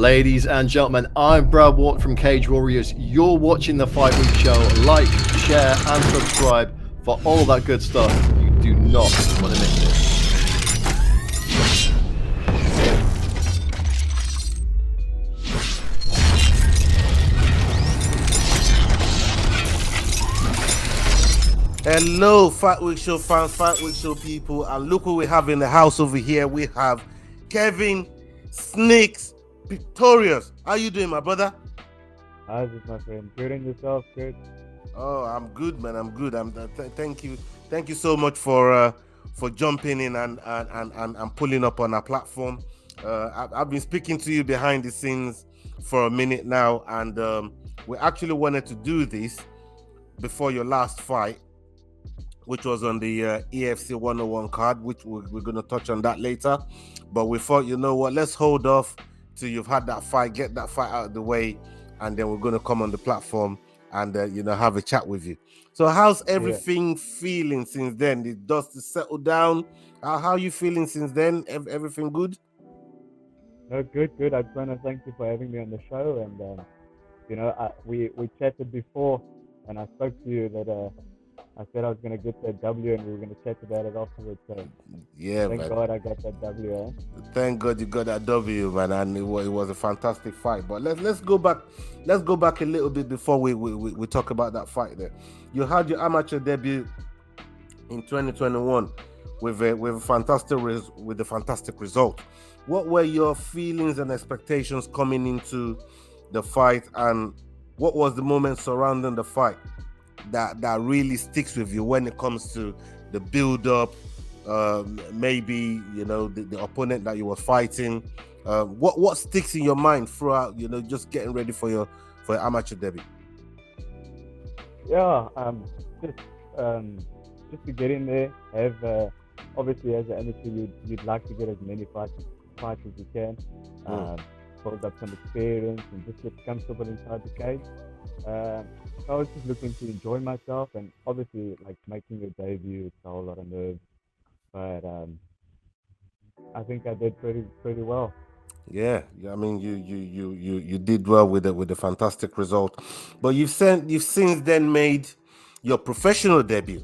Ladies and gentlemen, I'm Brad Walk from Cage Warriors. You're watching the Fight Week Show. Like, share, and subscribe for all that good stuff. You do not want to miss this. Hello, Fight Week Show fans, Fight Week Show people, and look who we have in the house over here. We have Kevin Snakes Pretorius. How you doing, my brother? How's it, my friend? Good and yourself? Good. Oh, I'm good, man. I'm good. Thank you so much for jumping in and pulling up on our platform. I've been speaking to you behind the scenes for a minute now, and we actually wanted to do this before your last fight, which was on the EFC 101 card, which we're going to touch on that later. But we thought, you know what, let's hold off till you've had that fight, get that fight out of the way, and then we're going to come on the platform and, have a chat with you. So how's everything feeling since then? The dust is settled down. How are you feeling since then? Everything good? No, good. I just want to thank you for having me on the show. And, we chatted before, and I spoke to you that I said I was going to get that W, and we were going to chat about it afterwards. So yeah, thank God I got that W. Eh? Thank God you got that W, man, and it was a fantastic fight. But let's go back. Let's go back a little bit before we talk about that fight. There, you had your amateur debut in 2021 with a fantastic result. What were your feelings and expectations coming into the fight, and what was the moment surrounding the fight that really sticks with you when it comes to the build-up, maybe the opponent that you were fighting? What sticks in your mind throughout just getting ready for your amateur debut? Yeah, just to get in there, have obviously as an amateur you'd like to get as many fights as you can, build up some experience and just get comfortable inside the cage. So I was just looking to enjoy myself, and obviously, like, making your debut, it's a whole lot of nerves, but I think I did pretty well. Yeah, I mean, you did well with the fantastic result, but you've since then made your professional debut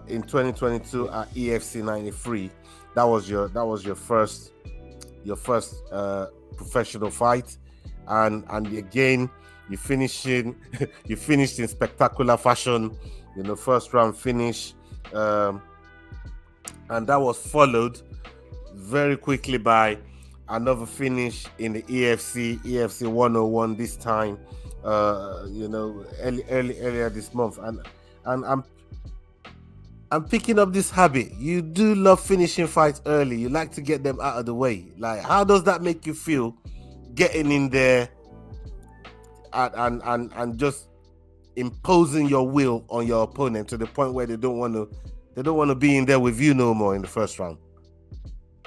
in 2022 at EFC 93. That was your first professional fight, and again. You finished in spectacular fashion, first round finish, and that was followed very quickly by another finish in the EFC 101 this time, earlier this month, and I'm picking up this habit. You do love finishing fights early. You like to get them out of the way. Like, how does that make you feel, getting in there and just imposing your will on your opponent to the point where they don't want to be in there with you no more in the first round?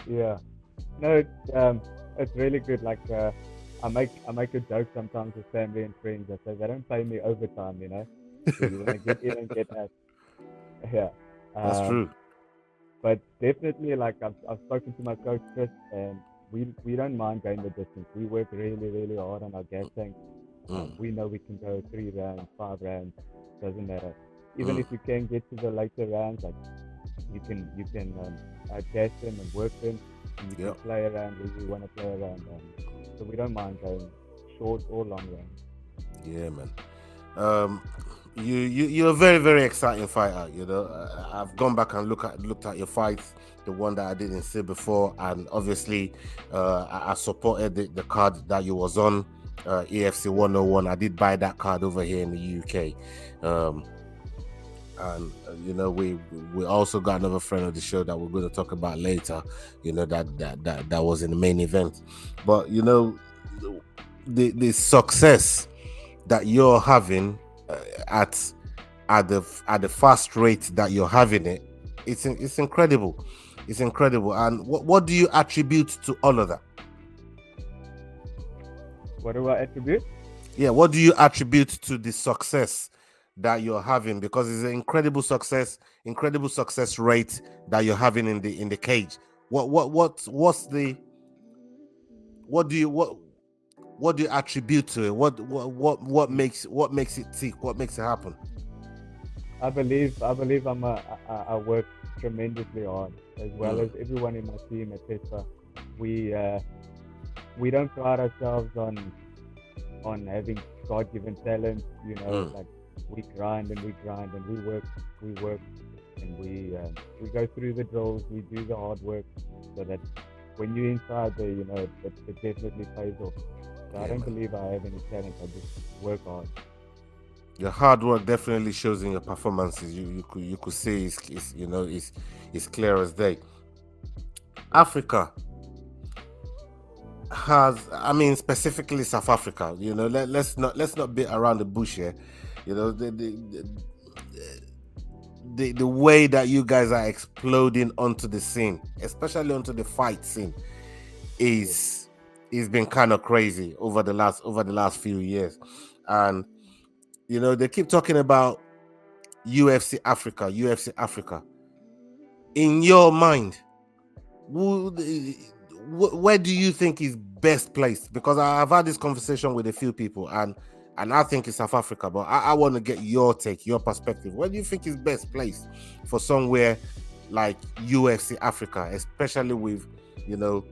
Yeah, no, it's really good. Like, I make a joke sometimes with family and friends. I say they don't pay me overtime, you want to get in and get out. Yeah, that's true. But definitely, like, I've spoken to my coach Chris, and we don't mind going the distance. We work really hard on our gas tank. We know we can go 3 rounds, 5 rounds, doesn't matter. Even if you can get to the later rounds, like, you can gas them and work them, and you can play around where you want to play around. So we don't mind going short or long rounds. Yeah, man. You're a very, very exciting fighter. I've gone back and looked at your fights, the one that I didn't see before, and obviously I supported the card that you was on. EFC 101. I did buy that card over here in the UK, and we also got another friend of the show that we're going to talk about later. That was in the main event, but the success that you're having at the fast rate that you're having it's incredible. It's incredible. And what do you attribute to all of that? What do I attribute? Yeah, what do you attribute to the success that you're having? Because it's an incredible success rate that you're having in the cage. What what do you attribute to it? What makes it tick? What makes it happen? I believe I work tremendously hard, as well as everyone in my team at Tesla. We don't pride ourselves on having God-given talent. You know, like we grind and we work, and we go through the drills. We do the hard work, so that when you're inside there, you know, it definitely pays off. So I don't believe I have any talent. I just work hard. Your hard work definitely shows in your performances. You could say it's clear as day. Africa has, I mean, specifically South Africa. You know, let's not beat around the bush here. You know, the way that you guys are exploding onto the scene, especially onto the fight scene, is been kind of crazy over the last few years. And you know, they keep talking about UFC Africa. In your mind, where do you think is best placed? Because I've had this conversation with a few people, and I think it's South Africa, but I want to get your take, your perspective. Where do you think is best placed for somewhere like UFC Africa, especially with, you know,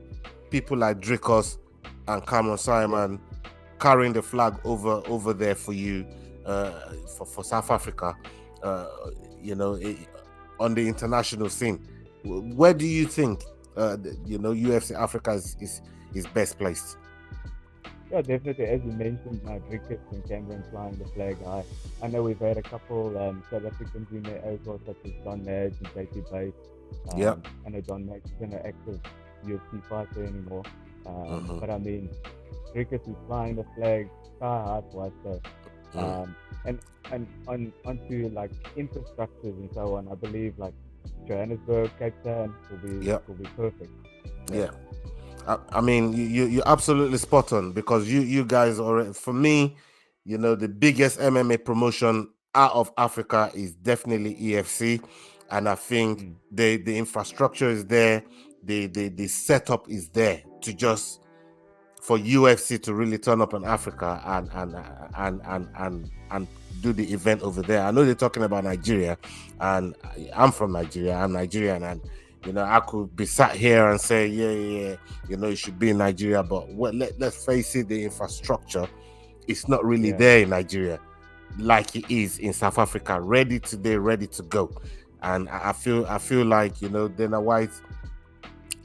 people like Dricos and Cameron Simon carrying the flag over there for you, for South Africa, you know, on the international scene? Where do you think, you know, UFC Africa is best placed? Yeah, definitely. As you mentioned, Dricos and Cameron flying the flag high. I know we've had a couple South Africans in there as well, such as Don Madge and JP Bates. I know Don Madge isn't an active UFC fighter anymore. But I mean, Dricos is flying the flag sky high for us. So, and onto like infrastructures and so on, I believe like Johannesburg, Cape Town will be perfect. Yeah. I mean, you're absolutely spot on, because you guys already, for me, you know, the biggest MMA promotion out of Africa is definitely EFC, and I think the infrastructure is there, the setup is there to just for UFC to really turn up in Africa and do the event over there. I know they're talking about Nigeria, and I'm from Nigeria. I'm Nigerian, and you know, I could be sat here and say, yeah, you know, it should be in Nigeria, but let's face it, the infrastructure is not really there in Nigeria like it is in South Africa, ready to go. And I feel like, you know, Dana White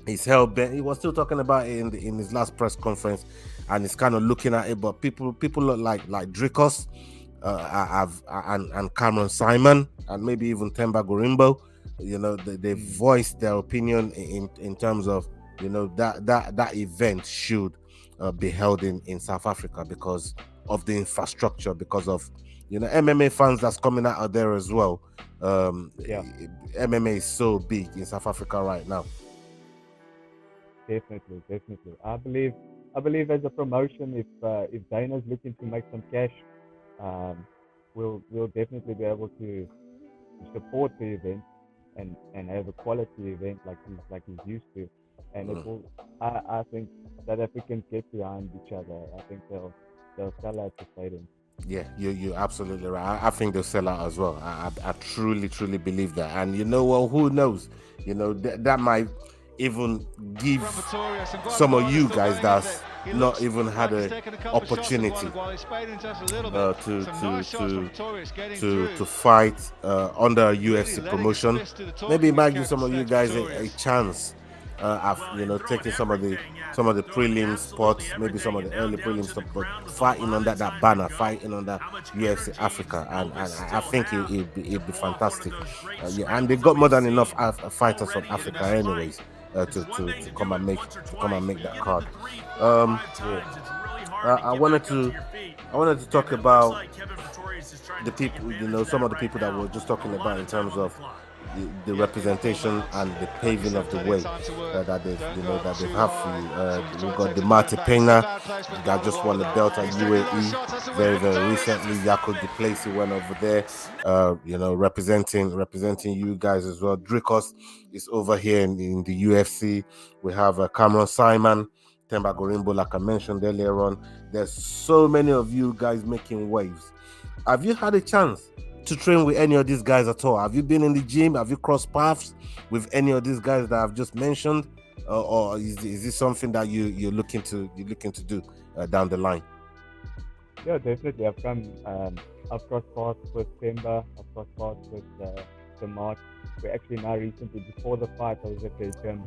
is hell bent. He was still talking about it in his last press conference, and he's kind of looking at it. But people look like Dricos, and Cameron Simon, and maybe even Temba Gorimbo. You know, they voiced their opinion in terms of, you know, that event should be held in South Africa because of the infrastructure, because of, you know, MMA fans that's coming out of there as well. MMA is so big in South Africa right now. Definitely. I believe as a promotion, if Dana's looking to make some cash, we'll definitely be able to support the event and have a quality event like he's used to. And it will, I think South Africans get behind each other. I think they'll sell out the stadium. Yeah, you're absolutely right. I think they'll sell out as well. I truly believe that. And you know what? Who knows? You know, that might even give some of you guys that's not even had an opportunity to fight under a UFC promotion. Maybe it might give some of you guys a chance of, you know, taking some of the prelim spots, maybe some of the early prelim stuff, but fighting under that banner, fighting under UFC Africa, and I think it'd be fantastic. And they got more than enough fighters from Africa, anyways, to come and make that card. I wanted to talk about the people, you know, some of the people that we're just talking about in terms of the representation and the paving of the way that they've had for you. We've got the Mate Pena that just won the belt at UAE very recently. Yako Duplessis went over there, you know, representing you guys as well. Dricos is over here in the UFC. We have Cameron Simon Themba Gorimbo, like I mentioned earlier on. There's so many of you guys making waves. Have you had a chance to train with any of these guys at all? Have you been in the gym? Have you crossed paths with any of these guys that I've just mentioned, or is this something that you're looking to do down the line? Yeah, definitely. I've crossed paths with Themba. I've crossed paths with the March. We actually now recently, before the fight, I was at the gym,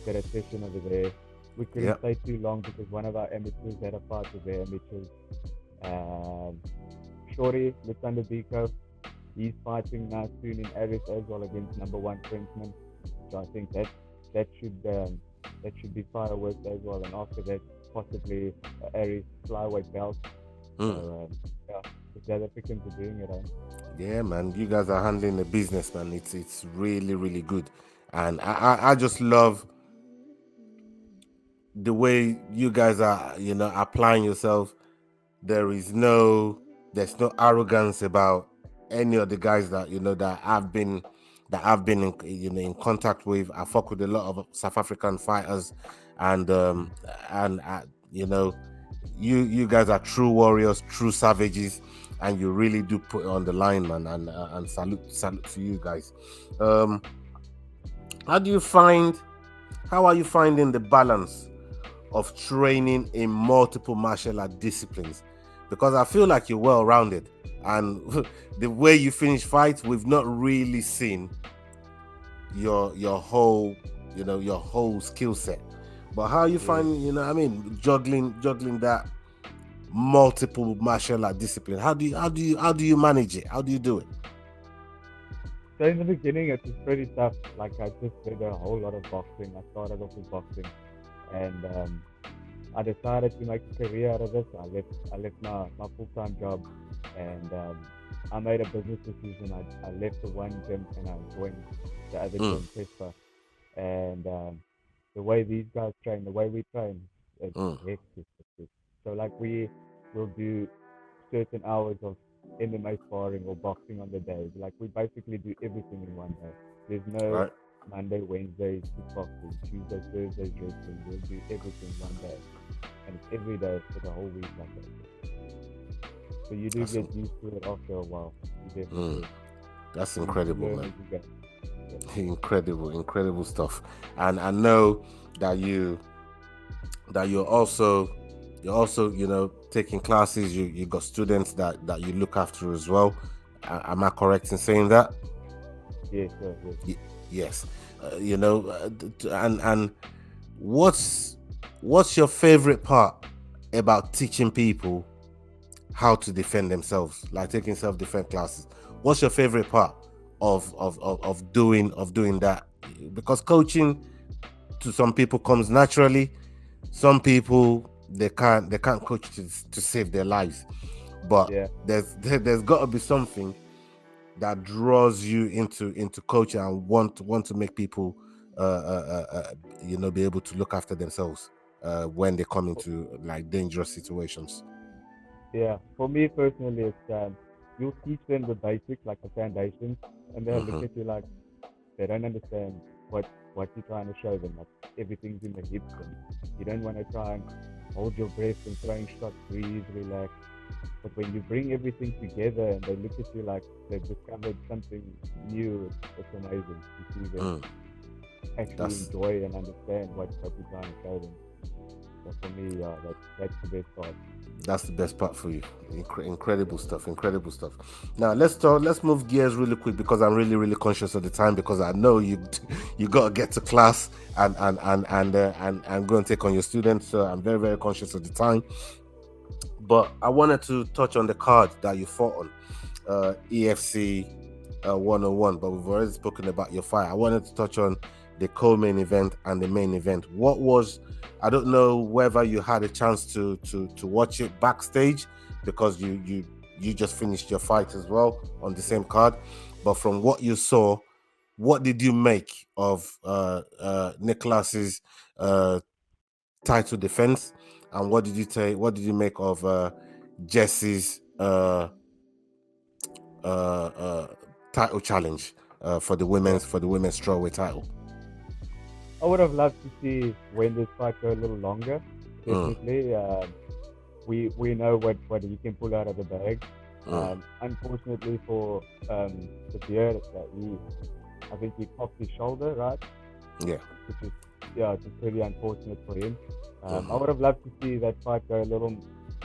did a session over there. We couldn't stay too long because one of our amateurs had a fight with their amateurs. Shorty, Lutsanda Biko, he's fighting now soon in Aris as well against #1 Frenchman. So I think that should be fireworks as well. And after that, possibly Aris flyweight belt. So yeah, the South Africans are doing it. Yeah, man, you guys are handling the business, man. It's really, really good, and I just love the way you guys are, applying yourself. There's no arrogance about any of the guys that that I've been in contact with. I fuck with a lot of South African fighters, and you guys are true warriors, true savages, and you really do put it on the line, man. And salute to you guys. How are you finding the balance of training in multiple martial art disciplines? Because I feel like you're well-rounded, and the way you finish fights, we've not really seen your whole skill set. But how are you finding, juggling that multiple martial art discipline? How do you manage it? How do you do it? So in the beginning, it was pretty tough. Like I just did a whole lot of boxing. I started off with boxing, and I decided to make a career out of this. I left my full-time job, and I made a business decision. I left the one gym and I joined the other gym, Pespa. And the way these guys train, the way we train, it's hectic. So like we will do certain hours of MMA sparring or boxing on the day. Like we basically do everything in one day. There's no Monday, Wednesday kickboxing, Tuesday, Thursday wrestling. We'll do everything one day, and it's every day for the whole week like that. So you do get used to it after a while. That's incredible, man. Incredible stuff. And I know that you're also taking classes. You got students that you look after as well. Am I correct in saying that? Yes, sir. Yes. And what's your favorite part about teaching people how to defend themselves, like taking self-defense classes? What's your favorite part of doing that? Because coaching to some people comes naturally. Some people they can't coach to save their lives, but there's got to be something that draws you into coaching and want to make people be able to look after themselves when they come into like dangerous situations. Yeah, for me personally, it's you'll teach them the basics, like the foundations, and they'll look at you like they don't understand what you're trying to show them. Like everything's in the hips, and you don't want to try and hold your breath and throwing shots, breathe, relax. But when you bring everything together and they look at you like they've discovered something new, it's amazing to see them actually enjoy and understand what you're trying to show them. So for me, that's the best part. That's the best part for you. Incredible stuff. Now let's move gears really quick, because I'm really, really conscious of the time, because I know you gotta get to class and go and take on your students. So I'm very, very conscious of the time. But I wanted to touch on the card that you fought on, EFC 101. But we've already spoken about your fight. I wanted to touch on the co-main event and the main event. I don't know whether you had a chance to watch it backstage, because you just finished your fight as well on the same card. But from what you saw, what did you make of Nicholas's title defense, and what did you make of Jesse's title challenge for the women's strawweight title? would have loved to see when this fight go a little longer. Definitely. We know what he can pull out of the bag. Unfortunately for the beard, I think he popped his shoulder, right? Yeah. Which is it's pretty unfortunate for him. I would have loved to see that fight go a little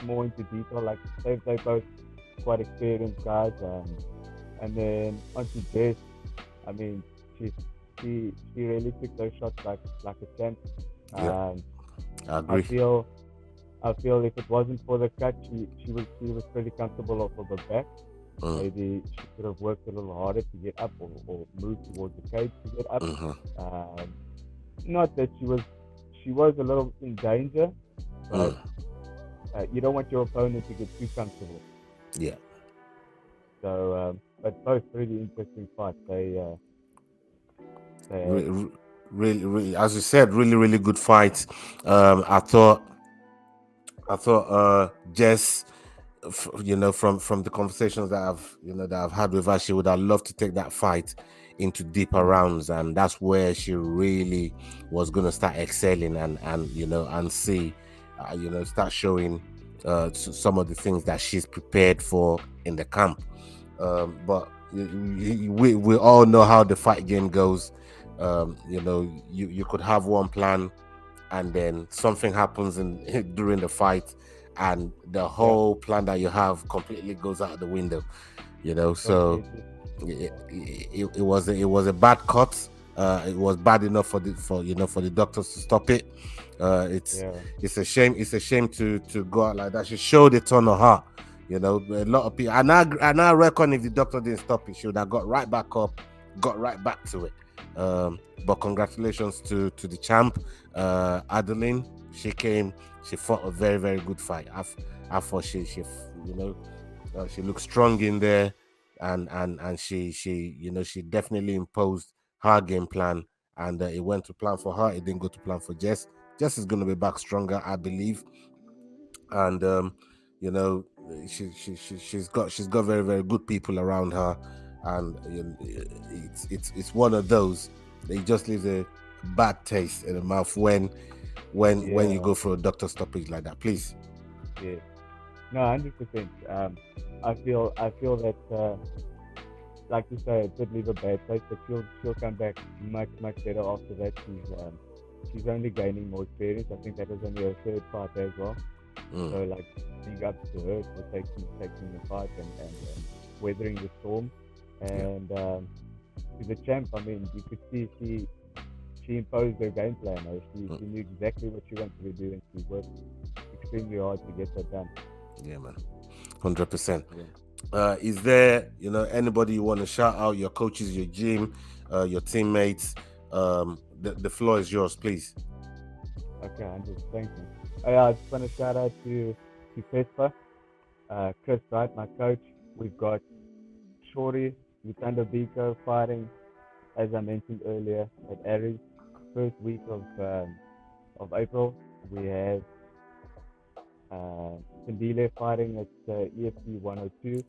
more into detail. Like they both quite experienced guys. And then onto Jess, I mean, she really took those shots like a champ. I agree. I feel if it wasn't for the cut, she was pretty comfortable off of her back. Maybe she could have worked a little harder to get up or move towards the cage to get up. Not that she was a little in danger, but you don't want your opponent to get too comfortable. Yeah. So, but both really interesting fights. Really, as you said, really good fight. I thought Jess, from the conversations that I've had with her, she would have loved to take that fight into deeper rounds, and that's where she really was going to start excelling and see, start showing some of the things that she's prepared for in the camp. But we all know how the fight game goes. You could have one plan, and then something happens during the fight, and the whole plan that you have completely goes out the window. So it was a bad cut. It was bad enough for the doctors to stop it. It's a shame. It's a shame to go out like that. She showed a ton of heart. A lot of people. And I reckon if the doctor didn't stop it, she would have got right back up, got right back to it. But congratulations to the champ, Adeline. She came. She fought a very, very good fight. I thought she looked strong in there, and she definitely imposed her game plan, and it went to plan for her. It didn't go to plan for Jess. Jess is going to be back stronger, I believe, and she's got very, very good people around her, and it's one of those that just leaves a bad taste in the mouth when you go for a doctor stoppage like that. Please. Yeah. No, 100%. I feel that, like you say, it did leave a bad taste, but she'll come back much better after that. She's only gaining more experience. I think that was only her third fight as well. So like, big ups to her for taking the fight and weathering the storm. And to the champ, I mean, you could see she imposed her game plan. She knew exactly what she wanted to do, and she worked extremely hard to get that done. Yeah, man, 100%. Is there anybody you want to shout out? Your coaches, your gym, your teammates. The floor is yours, please. Okay, Andrew, thank you. I just want to shout out to Pespa, Chris, right, my coach. We've got Shorty, Lutando Biko fighting, as I mentioned earlier, at Aries. First week of April. We have Sindile fighting at EFC 102.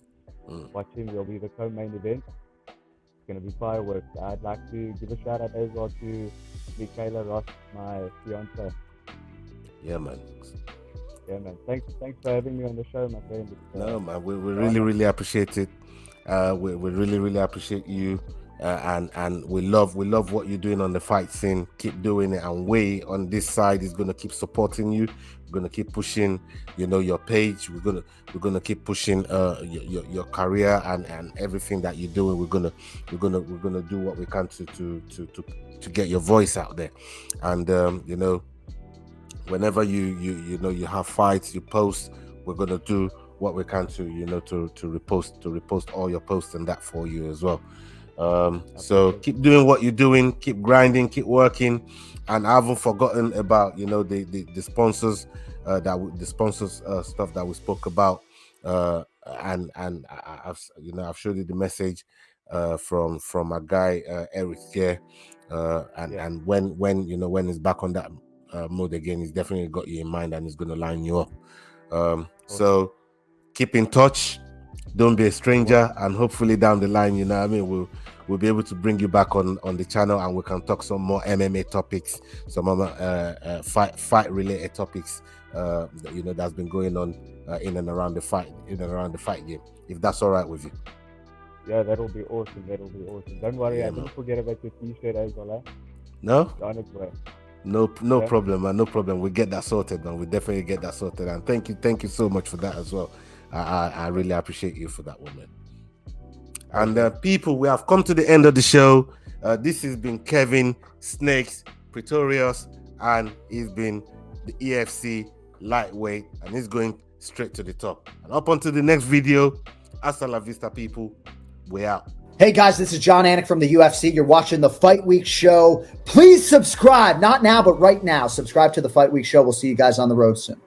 Watch him, he'll be the co-main event. It's going to be fireworks. I'd like to give a shout out as well to Michaela Ross, my fiance. Yeah, man. Yeah, man. Thanks for having me on the show, my friend. No, man, we really appreciate it. We really appreciate you, and we love what you're doing on the fight scene. Keep doing it, and we on this side is gonna keep supporting you. We're gonna keep pushing, your page. We're gonna keep pushing your career and everything that you're doing. We're gonna do what we can to get your voice out there, and whenever you have fights, you post. We're gonna do what we can to repost all your posts and that for you as well. So keep doing what you're doing, keep grinding, keep working, and I haven't forgotten about the sponsors the sponsors stuff that we spoke about, and I've showed you the message from my guy Eric here, and when he's back on that mode again, he's definitely got you in mind and he's going to line you up. So keep in touch, don't be a stranger, and hopefully down the line, we'll be able to bring you back on the channel, and we can talk some more MMA topics, some other fight related topics that's been going on in and around the fight game, if that's all right with you. Yeah, that'll be awesome. Don't worry, Yeah, I didn't forget about your t-shirt as well. No? It's on its way. No problem, man. No problem. We'll get that sorted, man. We'll definitely get that sorted. And thank you so much for that as well. I really appreciate you for that one, man. And people, we have come to the end of the show. This has been Kevin Snakes Pretorius, and he's been the EFC lightweight, and he's going straight to the top. And up onto the next video. Hasta la vista, people. We're out. Hey guys, this is John Anik from the UFC. You're watching the Fight Week Show. Please subscribe. Not now, but right now. Subscribe to the Fight Week Show. We'll see you guys on the road soon.